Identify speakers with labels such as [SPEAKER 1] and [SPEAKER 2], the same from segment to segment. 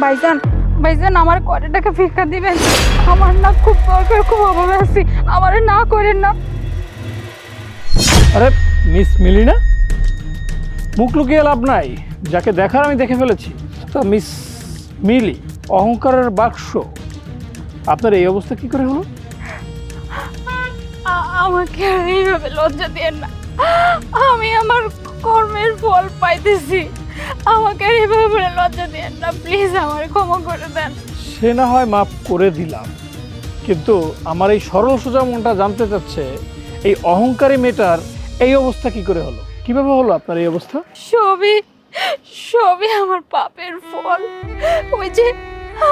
[SPEAKER 1] ভাইজান, ভাইজান আমার কয়টা টাকা ভিক্ষা দিবেন? আমার না খুব দরকার, খুব অভাবে আছি, আমার না করেন না।
[SPEAKER 2] আরে মিস মিলিনা, মুখ লুকিয়ে লাভ নাই, যাকে দেখার আমি দেখে ফেলেছি। তা মিস মিলি, অহংকারের বাক্স, আপনার এই অবস্থা কি করে হলো?
[SPEAKER 1] আমাকে আর এইভাবে লজ্জা দিয়েন না, আমি আমার কর্মের ফল পাইতেছি। আমাকে আর এইভাবে লজ্জা দিয়েন না, প্লিজ আমার ক্ষমা করে দেন।
[SPEAKER 2] সে না হয় মাফ করে দিলাম, কিন্তু আমার এই সরল সোজা মনটা জানতে চাচ্ছে এই অহংকারী মেয়েটার এই অবস্থা কি করে হলো, কিভাবে হলো আপনার এই অবস্থা?
[SPEAKER 1] সবই সবই আমার পাপের ফল। ওই যে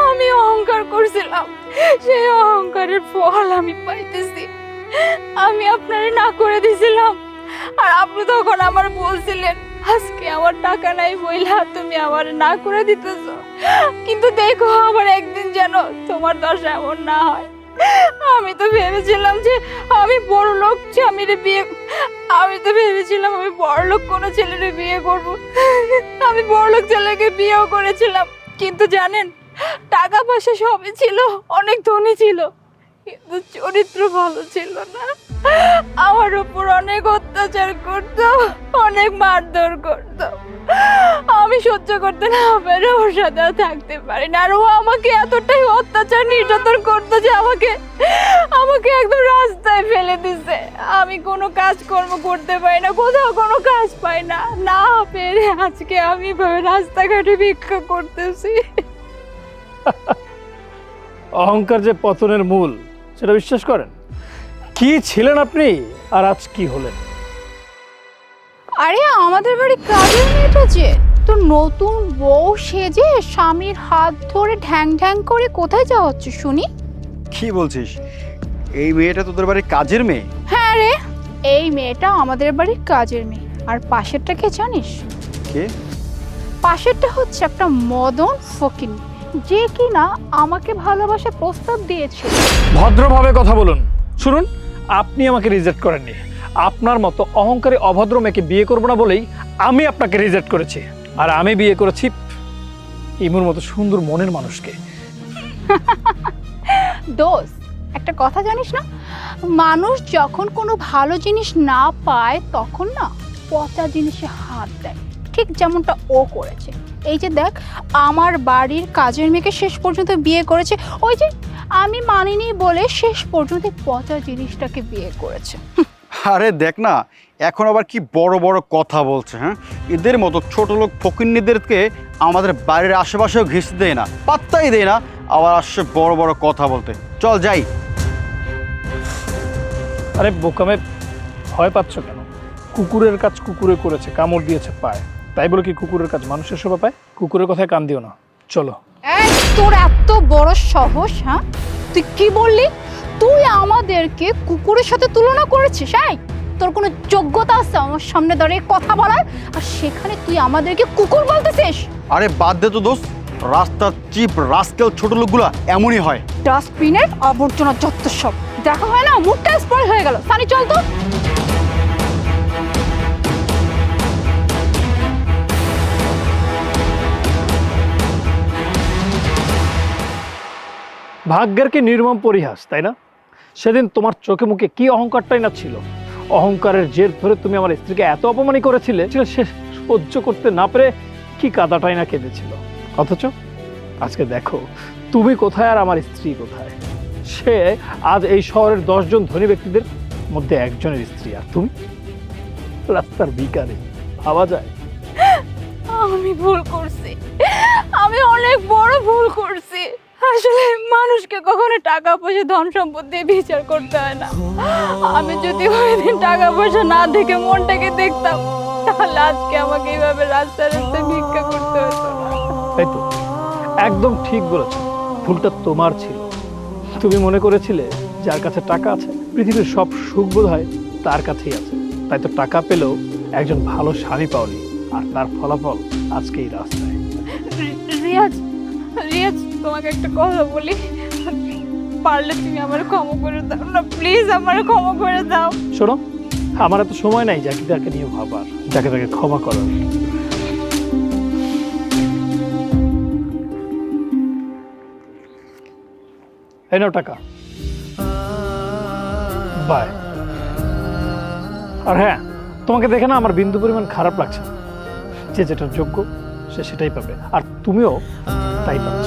[SPEAKER 1] আমি অহংকার করছিলাম, সেই অহংকারের ফল আমি পাইতেছি। আমি আপনারে না করে দিছিলাম, আর আপনি তখন আমার বলছিলেন আজকে আমার টাকা নাই বইলা তুমি আমার না করে দিতেছ, কিন্তু দেখো আমার একদিন যেন তোমার দশা এমন না হয়। আমি তো ভেবেছিলাম যে আমি বড়লোক স্বামীরে বিয়ে, আমি তো ভেবেছিলাম আমি বড়লোক কোনো ছেলেরে বিয়ে করব। আমি বড়লোক ছেলেকে বিয়েও করেছিলাম, কিন্তু জানেন টাকা পয়সা সবই ছিল, অনেক ধনী ছিল, কিন্তু চরিত্র ভালো ছিল না। আমার উপর অনেক অত্যাচার করত, অনেক মারধর করত। আমি সহ্য করতে না পেরে ওর সাথে আর থাকতে পারি না। আর ও আমাকে এতটাই অত্যাচার নির্যাতন করতো যে আমাকে আমাকে একদম রাস্তায় ফেলে দিছে। আমি কোনো কাজকর্ম করতে পারি না, কোথাও কোনো কাজ পাই না, না পেরে আজকে আমি এভাবে রাস্তাঘাটে ভিক্ষা করতেছি।
[SPEAKER 2] অহংকার যে পতনের মূল, সেটা বিশ্বাস করেন? কি ছিলেন আপনি আর আজ কি হলেন?
[SPEAKER 1] আরে আমাদের বাড়ি কাজের মেয়েটা যে, তো নতুন বউ সেজে স্বামীর হাত ধরে ঢ্যাং ঢ্যাং করে কোথায় যাওয়া হচ্ছে শুনি?
[SPEAKER 3] কি বলছিস? এই মেয়েটা তোদের বাড়ির কাজের মেয়ে?
[SPEAKER 1] হ্যাঁ রে, এই মেয়েটা আমাদের বাড়ির কাজের মেয়ে। আর পাশেরটা কে জানিস?
[SPEAKER 3] কে?
[SPEAKER 1] পাশেরটা হচ্ছে একটা মদন ফকিন্নি, যে কিনা আমাকে ভালোবাসার প্রস্তাব দিয়েছে।
[SPEAKER 2] ভদ্রভাবে কথা বলুন। শুনুন, আপনি আমাকে রিজেক্ট করেননি, আপনার মতো অহংকারী অভদ্র মেয়েকে বিয়ে করবো না বলেই আমি আপনাকে রিজেক্ট করেছি। আর আমি বিয়ে করেছি ইমুর মতো সুন্দর মনের মানুষকে।
[SPEAKER 1] দোষ, একটা কথা জানিস না, মানুষ যখন কোনো ভালো জিনিস না পায় তখন না পচা জিনিসে হাত দেয়, ঠিক যেমনটা ও করেছে। এই যে দেখ, আমার বাড়ির কাজের মেয়েকে শেষ পর্যন্ত বিয়ে করেছে, ওই যে আমি মানিনি বলে শেষ পর্যন্ত পচা জিনিসটাকে বিয়ে করেছে।
[SPEAKER 3] আরে দেখ না, এখন আবার কি বড় বড় কথা বলছে। হ্যাঁ, এদের মতো ছোট লোক ফকিন্নিদেরকে আমাদের বাড়ির আশেপাশেও ঘেঁষতে দেয় না, পাত্তাই দেয় না, আবার আসছে বড় বড় কথা বলতে। চল যাই।
[SPEAKER 2] আরে বোকামে ভয় পাচ্ছ কেন? কুকুরের কাজ কুকুরে করেছে, কামড় দিয়েছে পায়, তাই বলে কি কুকুরের কাজ মানুষের শোভা পায়? কুকুরের কথায় কান দিও না, চলো।
[SPEAKER 1] এই তোর এত বড় সাহস! হ্যাঁ, তুই কি বললি? তুই আমাদেরকে কুকুরের সাথে তুলনা করেছিস? এই তোর কোনো যোগ্যতা আছে আমার সামনে দাঁড়িয়ে কথা বলার? আর সেখানে তুই আমাদেরকে কুকুর বলতেছিস?
[SPEAKER 3] আরে বাদ দে তো দোস্ত, রাস্তার চিপ রাস্কেল ছোট লোকগুলা এমনই হয়।
[SPEAKER 1] ডাস্টবিনের আবর্জনা যত সব দেখা হয় না, মুখটা স্পয়েল হয়ে গেল। সানি চল তো।
[SPEAKER 2] ভাগ্যের কি নির্মম পরিহাস, তাই না? সেদিন তোমার চোখে মুখে কি অহংকারটাই না ছিল। অহংকারের জের ধরে তুমি আমার স্ত্রীকে এত অপমানই করেছিলে, সে সহ্য করতে না পেরে কি কাদাটাই না কেঁদেছিল। অথচ আজকে দেখো তুমি কোথায় আর আমার স্ত্রী কোথায়। সে আজ এই শহরের 10 জন ধনী ব্যক্তিদের মধ্যে একজনের স্ত্রী, আর তুমি রাস্তার ভিখারি। ভাবা যায়?
[SPEAKER 1] আমি ভুল করছি, আমি অনেক বড় ভুল করছি। আসলে মানুষকে কখনো টাকা পয়সা ধন সম্পদ দিয়ে বিচার করতে হয় না। আমি যদি ওই দিন টাকা পয়সা না দেখে মনটাকে দেখতাম, তাহলে আজকে আমাকে এইভাবে রাস্তায় রাস্তায় ভিক্ষা করতে হতো না।
[SPEAKER 2] তাই তো, একদম ঠিক বলেছ। ভুলটা তোমার ছিল। তুমি মনে করেছিলে যার কাছে টাকা আছে পৃথিবীর সব সুখ বোধ হয় তার কাছেই আছে, তাই তো টাকা পেলেও একজন ভালো স্বামী পাওনি, আর তার ফলাফল আজকে এই রাস্তায়।
[SPEAKER 1] রিয়াজ, রিয়াজ তোমাকে একটা কথা বলি, পারলে তুমি আমার ক্ষমা করে দাও না, প্লিজ আমার ক্ষমা করে দাও।
[SPEAKER 2] শোনো, আমার এত সময় নাই যাকে তাকে নিয়ে ভাবার, যাকে তাকে ক্ষমা করার। এই নাও টাকা, বাই। আর হ্যাঁ, তোমাকে দেখে না আমার বিন্দু পরিমাণ খারাপ লাগছে না। যে যেটার যোগ্য সে সেটাই পাবে, আর তুমিও তাই পাচ্ছ।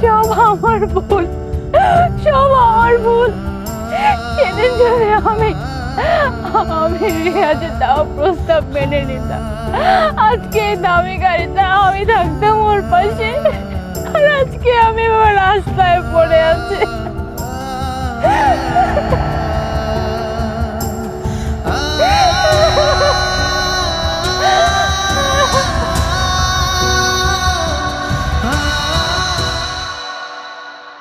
[SPEAKER 1] সব আমার ভুল, সব আমার ভুল। সেদিন যদি আমি রিয়াজের দেওয়া প্রস্তাব মেনে নিতাম, আজকে এই দামি গাড়িতে আমি থাকতাম ওর পাশে, আর আজকে আমি আমার রাস্তায় পড়ে আছি।